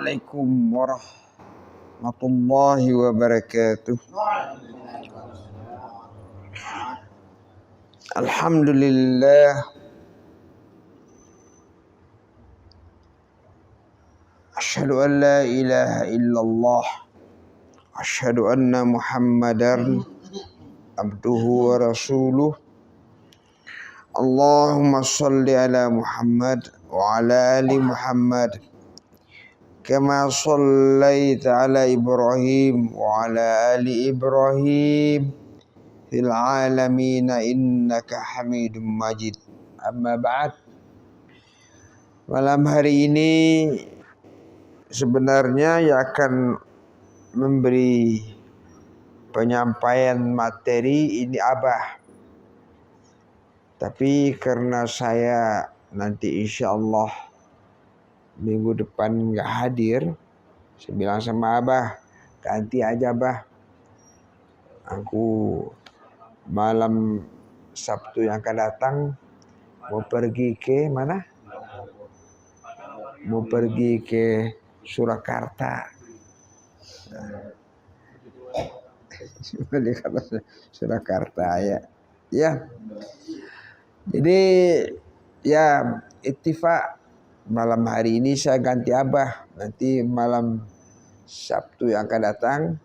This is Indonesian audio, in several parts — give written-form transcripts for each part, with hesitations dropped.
Assalamualaikum warahmatullahi wabarakatuh. Alhamdulillah. Asyhadu an la ilaha illallah. Asyhadu anna Muhammadan abduhu wa rasuluh. Allahumma salli ala Muhammad wa ala ali Muhammad. Kama sallaita ala Ibrahim wa ala ali Ibrahim fil alamin innaka Hamidum Majid. Amma ba'd. Malam hari ini sebenarnya yang akan memberi penyampaian materi ini Abah. Tapi karena saya nanti insyaallah minggu depan nggak hadir, saya bilang sama Abah, ganti aja Abah. Aku malam Sabtu yang akan datang mau pergi ke mana? Mau pergi ke Surakarta. Surakarta ya. Ya. Jadi ya ittifaq malam hari ini saya ganti Abah. Nanti malam Sabtu yang akan datang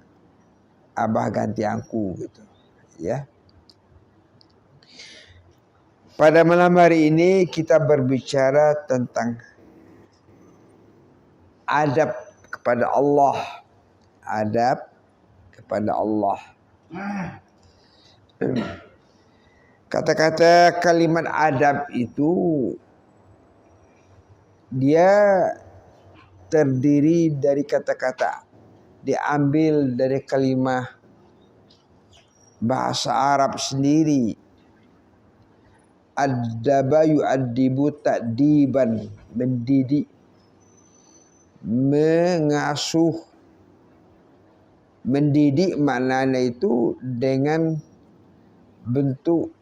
Abah ganti aku gitu. Ya. Pada malam hari ini kita berbicara tentang adab kepada Allah. Adab kepada Allah. Kata-kata kalimat adab itu dia terdiri dari kata-kata, diambil dari kalimat bahasa Arab sendiri. Adaba yu'addibu ta'diban, mendidik, mengasuh. Mendidik maknanya itu dengan bentuk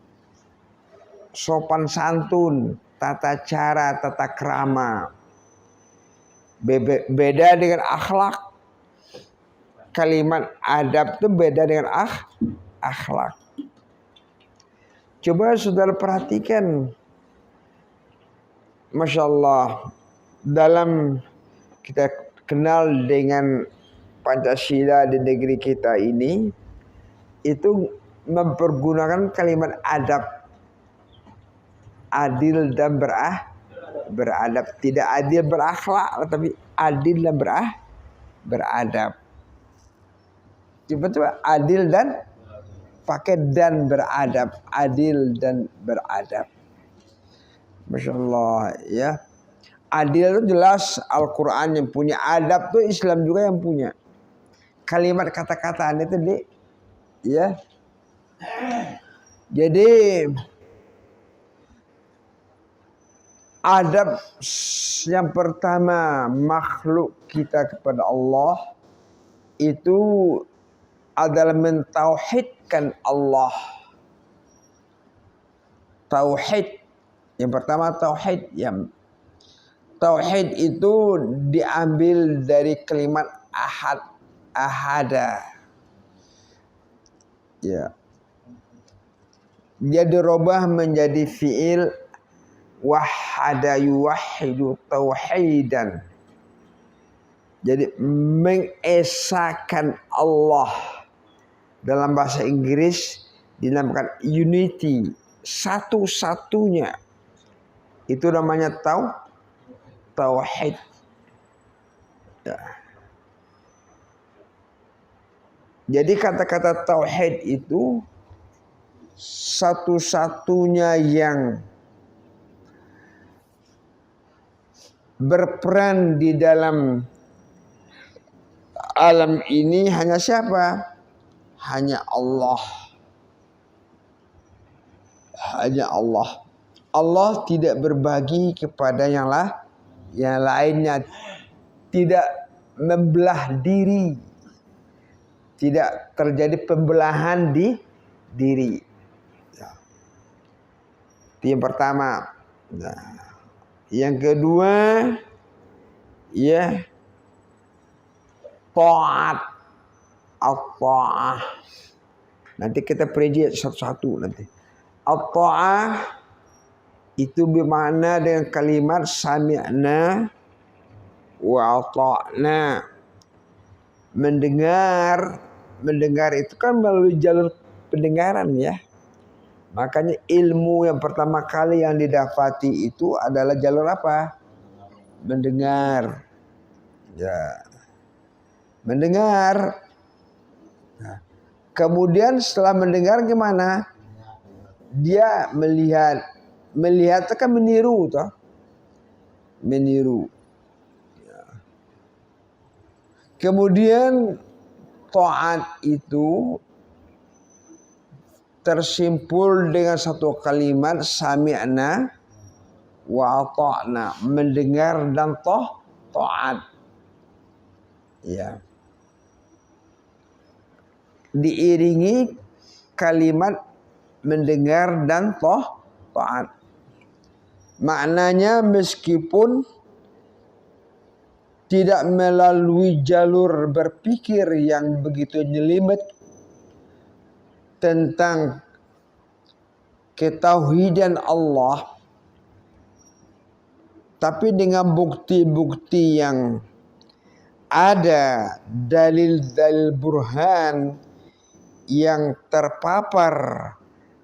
sopan santun, tata cara, tata krama. Beda dengan akhlak. Kalimat adab itu beda dengan akhlak. Coba saudara perhatikan, Masya Allah, dalam kita kenal dengan Pancasila di negeri kita ini, itu mempergunakan kalimat adab. Adil dan beradab. Tidak adil berakhlak, tapi adil dan beradab. Coba adil dan pakai dan beradab. Adil dan beradab. Masya Allah ya. Adil itu jelas Al-Quran yang punya. Adab itu Islam juga yang punya. Kalimat kata-kataan itu ya. Jadi adab yang pertama makhluk kita kepada Allah itu adalah mentauhidkan Allah. Tauhid. Yang pertama tauhid. Tauhid itu diambil dari kalimat ahada. Ya. Dia dirubah menjadi fiil wahada yuwahidu tauhidan. Jadi mengesahkan Allah. Dalam bahasa Inggris dinamakan unity, satu-satunya. Itu namanya tauhid. Ya. Jadi kata-kata tauhid itu satu-satunya yang berperan di dalam alam ini hanya siapa? Hanya Allah. Hanya Allah. Allah tidak berbagi kepada yang lainnya. Tidak membelah diri. Tidak terjadi pembelahan di diri. Itu yang pertama. Nah, yang kedua, ya, Ta'at. At-ta'ah. Nanti kita perinci satu-satu nanti. At-ta'ah itu bermakna dengan kalimat sami'na wa ata'na. Mendengar itu kan melalui jalur pendengaran ya. Makanya ilmu yang pertama kali yang didapati itu adalah jalur apa? Mendengar. Ya. Mendengar. Nah, kemudian setelah mendengar gimana? Dia melihat. Melihat itu kan meniru toh. Meniru. Ya. Kemudian ta'at itu tersimpul dengan satu kalimat sami'na wa ata'na, mendengar dan ta'at. Ya. Diiringi kalimat mendengar dan ta'at. Maknanya meskipun tidak melalui jalur berpikir yang begitu jelimet tentang ketauhidan Allah, tapi dengan bukti-bukti yang ada, dalil-dalil burhan yang terpapar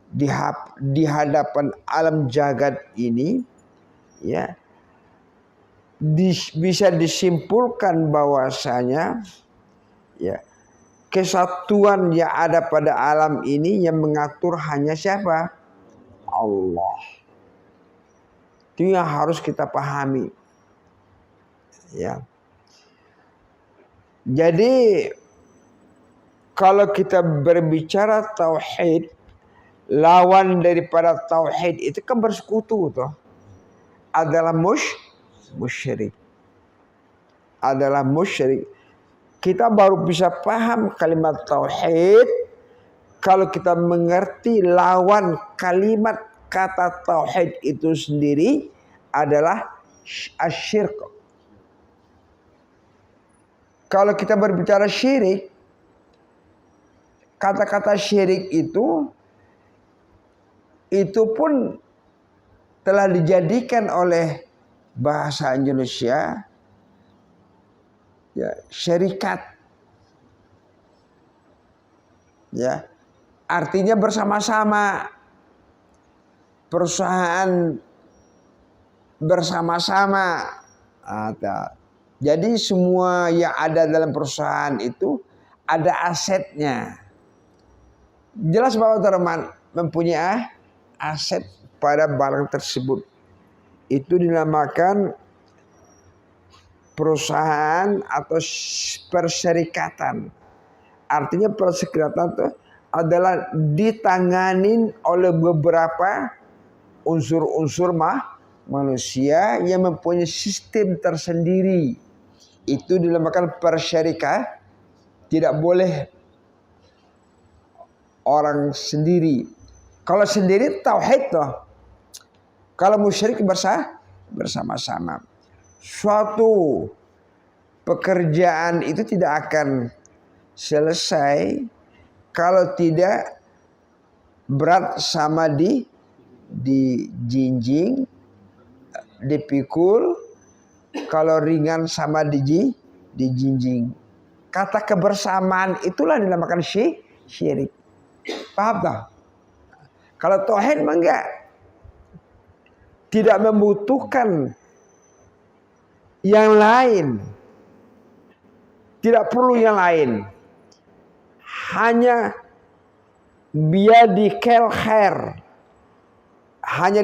di hadapan alam jagat ini, ya, bisa disimpulkan bahwasanya ya, kesatuan yang ada pada alam ini yang mengatur hanya siapa? Allah. Itu yang harus kita pahami. Ya. Jadi kalau kita berbicara tauhid, lawan daripada tauhid itu kan bersekutu toh. Adalah musyrik. Adalah musyrik. Kita baru bisa paham kalimat tauhid kalau kita mengerti lawan kalimat kata tauhid itu sendiri adalah asyirk. Kalau kita berbicara syirik, kata-kata syirik itu pun telah dijadikan oleh bahasa Indonesia ya, syarikat. Ya. Artinya bersama-sama. Perusahaan bersama-sama. Jadi semua yang ada dalam perusahaan itu ada asetnya. Jelas bahwa teman mempunyai aset pada barang tersebut. Itu dinamakan perusahaan atau perserikatan. Artinya perserikatan itu adalah ditanganin oleh beberapa unsur-unsur manusia yang mempunyai sistem tersendiri. Itu dinamakan perserikatan. Tidak boleh orang sendiri. Kalau sendiri tauhid toh. Kalau musyrik bersama-sama. Suatu pekerjaan itu tidak akan selesai kalau tidak berat sama dijinjing, dipikul, kalau ringan sama dijinjing. Kata kebersamaan itulah dinamakan syirik. Paham tak? Kalau tauhid mah enggak. Tidak membutuhkan yang lain. Tidak perlu yang lain. Hanya biadikal khair. Hanya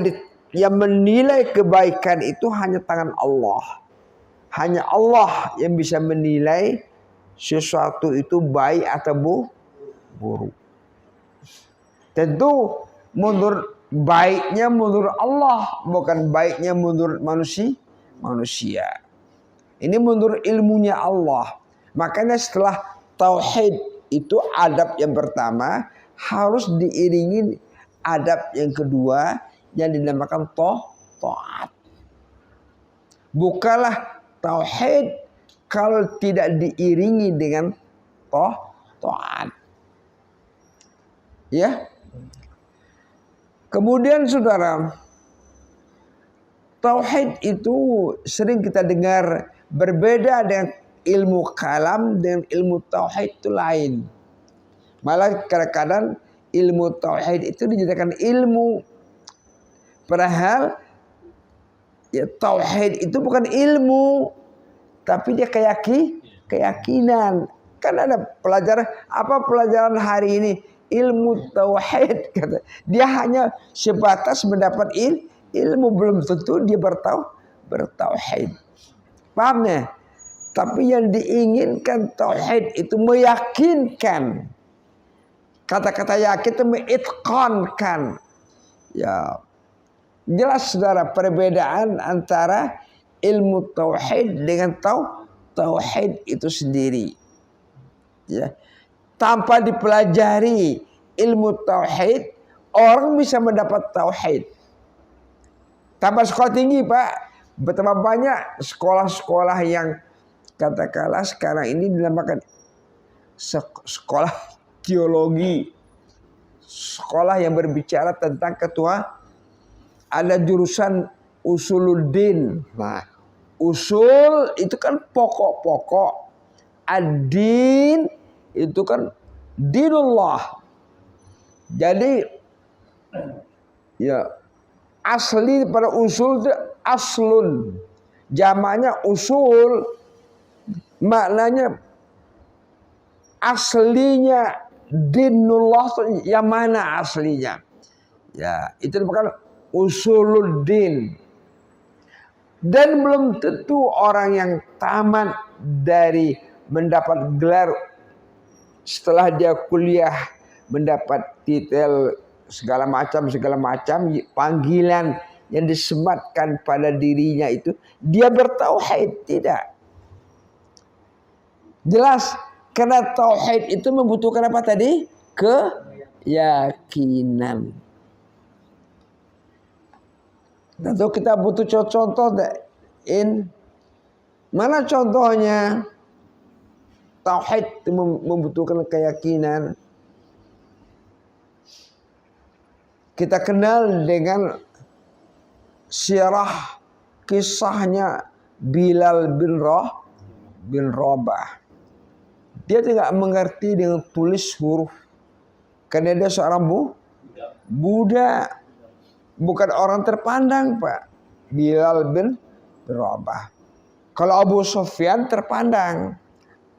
yang menilai kebaikan itu hanya tangan Allah. Hanya Allah yang bisa menilai sesuatu itu baik atau buruk. Tentu menurut baiknya menurut Allah, bukan baiknya menurut manusia. Ini menurut ilmunya Allah. Makanya setelah tauhid itu adab yang pertama harus diiringi adab yang kedua yang dinamakan ta'at. Bukalah tauhid kalau tidak diiringi dengan taat. Ya. Kemudian saudara, tauhid itu sering kita dengar berbeda dengan ilmu kalam, dengan ilmu tauhid itu lain. Malah kadang-kadang ilmu tauhid itu dijadikan ilmu, padahal ya tauhid itu bukan ilmu, tapi dia keyakinan. Kan ada pelajaran, apa pelajaran hari ini? Ilmu tauhid, kata. Dia hanya sebatas mendapat ilmu, belum tentu dia bertauhid. Pahamnya? Tapi yang diinginkan tauhid itu meyakinkan. Kata-kata yakin itu mengitqankan. Ya, jelas saudara perbedaan antara ilmu tauhid dengan tauhid itu sendiri. Ya. Tanpa dipelajari ilmu tauhid, orang bisa mendapat tauhid. Tambah sekolah tinggi, Pak. Betapa banyak sekolah-sekolah yang katakanlah sekarang ini dinamakan sekolah teologi. Sekolah yang berbicara tentang ada jurusan usuluddin. Nah, usul itu kan pokok-pokok. Ad-din itu kan dinullah. Jadi ya asli pada usul itu aslun. Jamaknya usul, maknanya aslinya dinullah yang mana aslinya? Ya, itu bukan usuluddin. Dan belum tentu orang yang tamat dari mendapat gelar setelah dia kuliah, mendapat titel segala macam panggilan yang disematkan pada dirinya itu dia bertauhid, tidak. Jelas, karena tauhid itu membutuhkan apa tadi? Keyakinan. Tentu kita butuh contoh. Mana contohnya? Tauhid itu membutuhkan keyakinan. Kita kenal dengan sirah kisahnya Bilal bin Rabah. Dia tidak mengerti dengan tulis huruf. Karena dia seorang budak. Bukan orang terpandang, Pak. Bilal bin Rabah. Kalau Abu Sufyan terpandang.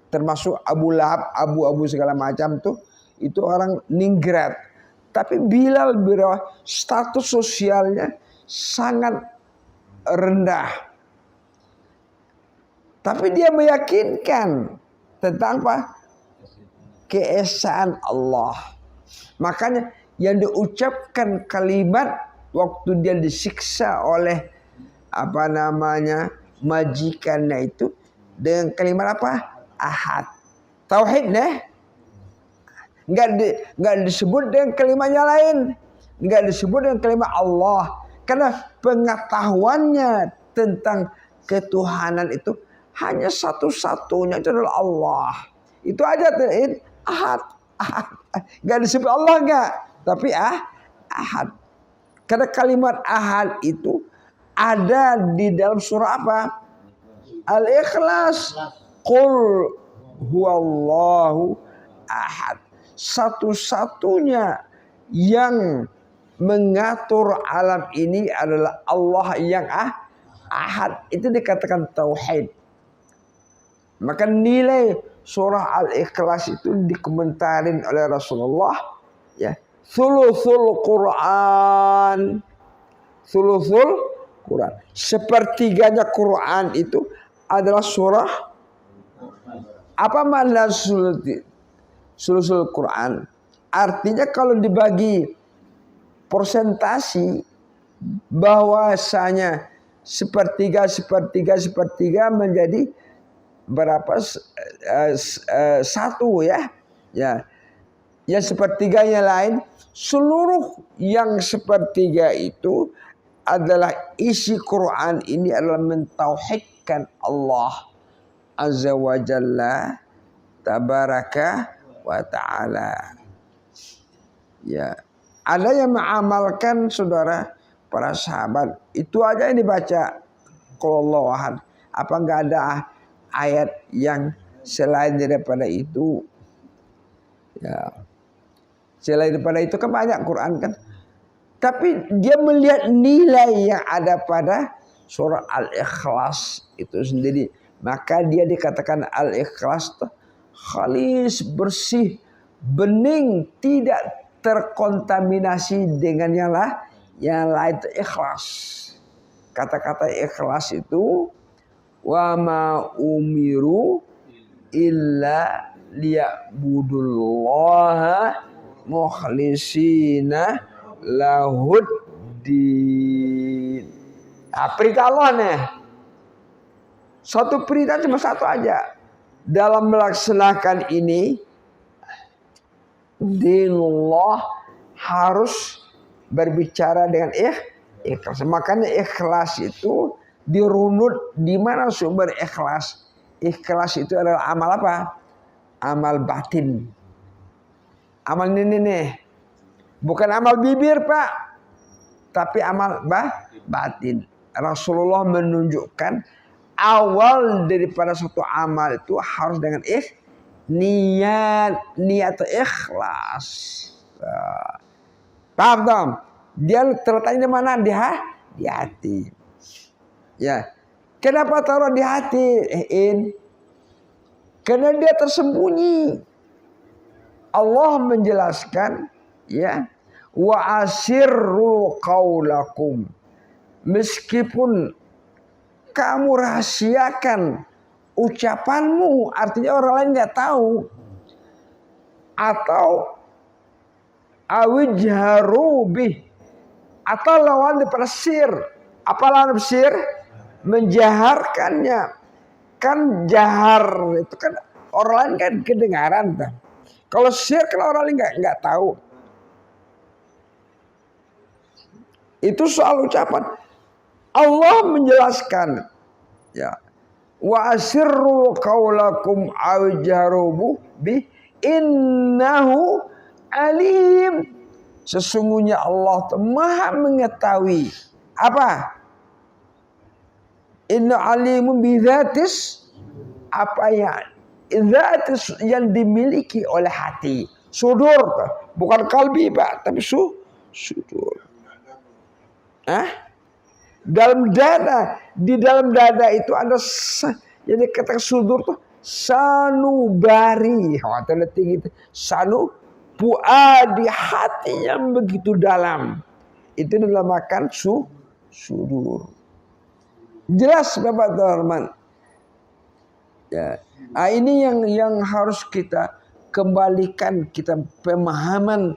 Termasuk Abu Lahab, Abu segala macam tuh. Itu orang ningrat. Tapi Bilal bin Rabah status sosialnya sangat rendah. Tapi dia meyakinkan tentang apa? Keesaan Allah. Makanya yang diucapkan kalimat waktu dia disiksa oleh majikannya itu dengan kalimat apa? Ahad. Tauhid deh. Enggak disebut dengan kalimatnya lain. Enggak disebut dengan kalimat Allah. Karena pengetahuannya tentang ketuhanan itu hanya satu-satunya, itu adalah Allah. Itu aja ahad. Enggak disebut Allah enggak, tapi ahad. Karena kalimat ahad itu ada di dalam surah apa? Al-Ikhlas. Qul huwallahu ahad. Satu-satunya yang mengatur alam ini adalah Allah yang ahad. Itu dikatakan tauhid. Maka nilai surah Al-Ikhlas itu dikomentarin oleh Rasulullah, ya. Thuluthul Quran. Sepertiganya Quran itu adalah surah. Apa makna sulusul Quran? Artinya kalau dibagi persentasi, bahwasanya sepertiga menjadi berapa? Satu, ya. Yang sepertiganya lain, seluruh yang sepertiga itu adalah isi Quran ini adalah mentauhidkan Allah. azza wa jalla tabaraka wa ta'ala. Ya, ada yang mengamalkan saudara para sahabat. Itu aja yang dibaca. Qul ahad. Apa enggak ada ayat yang selain daripada itu? Ya. Selain daripada itu kan banyak Quran kan. Tapi dia melihat nilai yang ada pada surah Al-Ikhlas itu sendiri. Maka dia dikatakan Al-Ikhlas khalis, bersih, bening, tidak terkontaminasi dengan yang lain itu ikhlas. Kata-kata ikhlas itu wa ma umiru illa liya'budullaha mukhlisina lahuddin. Nah, perintah Allah nih. Satu perintah cuma satu aja. Dalam melaksanakan ini, dinullah harus berbicara dengan ikhlas. Makanya ikhlas itu dirunut di mana sumber ikhlas. Ikhlas itu adalah amal apa? Amal batin. Amal ini nih. Bukan amal bibir, Pak. Tapi amal batin. Rasulullah menunjukkan awal daripada suatu amal itu harus dengan niat ikhlas. Paham dong? Dia terletaknya di mana? Di hati. Ya. Kenapa taruh di hati? Karena dia tersembunyi. Allah menjelaskan, ya, wa asirru qaulakum. Meskipun kamu rahasiakan ucapanmu, artinya orang lain nggak tahu, atau awijharu bih, atau lawan daripada sir. Apa lawan sir? Menjaharkannya. Kan jahar itu kan orang lain kan kedengaran kan. Kalau sir kan orang lain nggak tahu. Itu soal ucapan. Allah menjelaskan, ya, wa asirru qaulakum awjarubu bi innahu alim. Sesungguhnya Allah Maha mengetahui apa? Inna alimun bi dzatis, apa yang dimiliki oleh hati, sudur, bukan kalbi, Pak, tapi sudur. Dalam dada, di dalam dada itu ada jadi kata sudur tuh sanubari, tinggi itu sanu puadi, hati yang begitu dalam. Itu dinamakan sudur. Jelas Bapak Rahman. Ya. Nah, ini yang harus kita kembalikan, kita pemahaman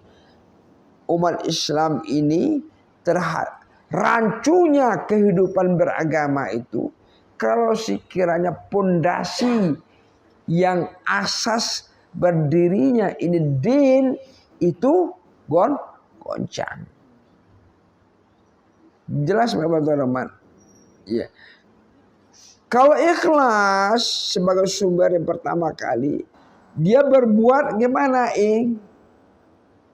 umat Islam ini terhadap rancunya kehidupan beragama itu. Kalau sekiranya pondasi yang asas berdirinya ini din itu goncang. Jelas Bapak Rahman. Ya. Kalau ikhlas sebagai sumber yang pertama kali, dia berbuat gimana?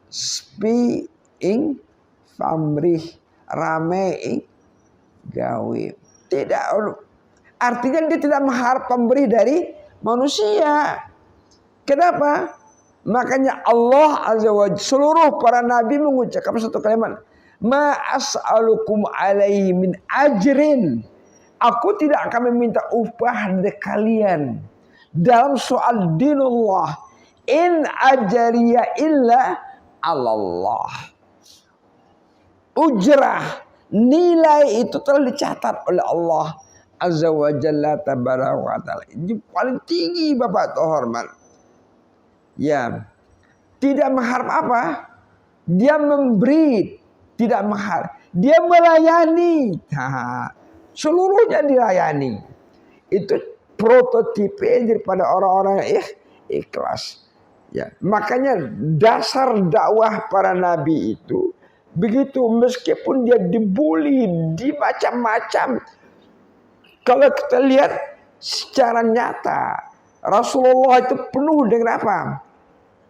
Spiing famrih rame gawe. Tidak, artinya dia tidak mengharap pemberi dari manusia. Kenapa? Makanya Allah Azza wa Jalla, seluruh para nabi mengucapkan satu kalimat, ma as'alukum alaihi min ajrin. Aku tidak akan meminta upah dari kalian dalam soal dinullah. In ajariya illa Allah. Ujrah, nilai itu telah dicatat oleh Allah Azza wa Jalla tabaraka wa ta'ala. Ini paling tinggi Bapak terhormat. Ya. Tidak mengharap apa? Dia memberi, tidak mengharap. Dia melayani. Seluruhnya dilayani. Itu prototipe daripada orang-orang yang ikhlas. Ya, makanya dasar dakwah para nabi itu begitu, meskipun dia dibully, di macam-macam. Kalau kita lihat secara nyata Rasulullah itu penuh dengan apa?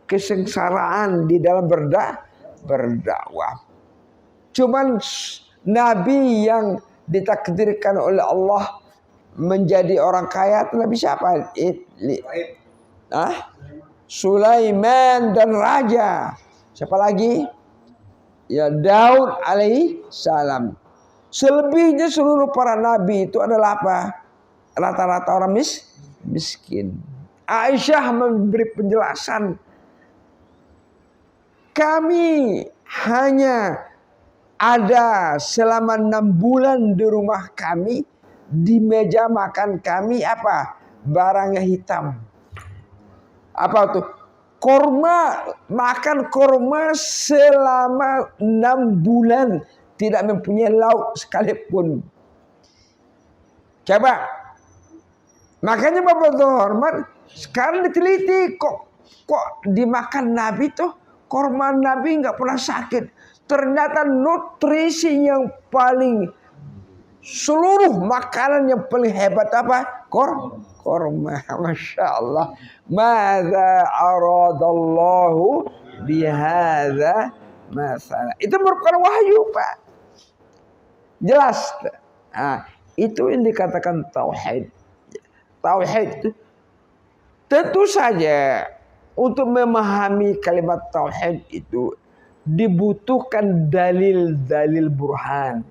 Kesengsaraan di dalam berdakwah. Cuman Nabi yang ditakdirkan oleh Allah menjadi orang kaya itu Nabi siapa? Sulaiman dan raja. Siapa lagi? Ya Daud alaihi salam. Selebihnya seluruh para nabi itu adalah apa? Rata-rata orang miskin. Aisyah memberi penjelasan. Kami hanya ada selama 6 bulan di rumah kami, di meja makan kami apa? Barangnya hitam. Apa tuh? Korma, makan korma selama 6 bulan. Tidak mempunyai lauk sekalipun. Coba. Makanya Bapak Hormat, sekarang diteliti kok dimakan Nabi tuh, korma Nabi nggak pernah sakit. Ternyata nutrisi yang paling, seluruh makanan yang paling hebat apa? Korma. Masya Allah. Mada aradallahu bihadza masalah. Itu merupakan wahyu, Pak. Jelas. Nah, itu yang dikatakan tauhid. Tauhid itu tentu saja untuk memahami kalimat tauhid itu dibutuhkan dalil-dalil burhan.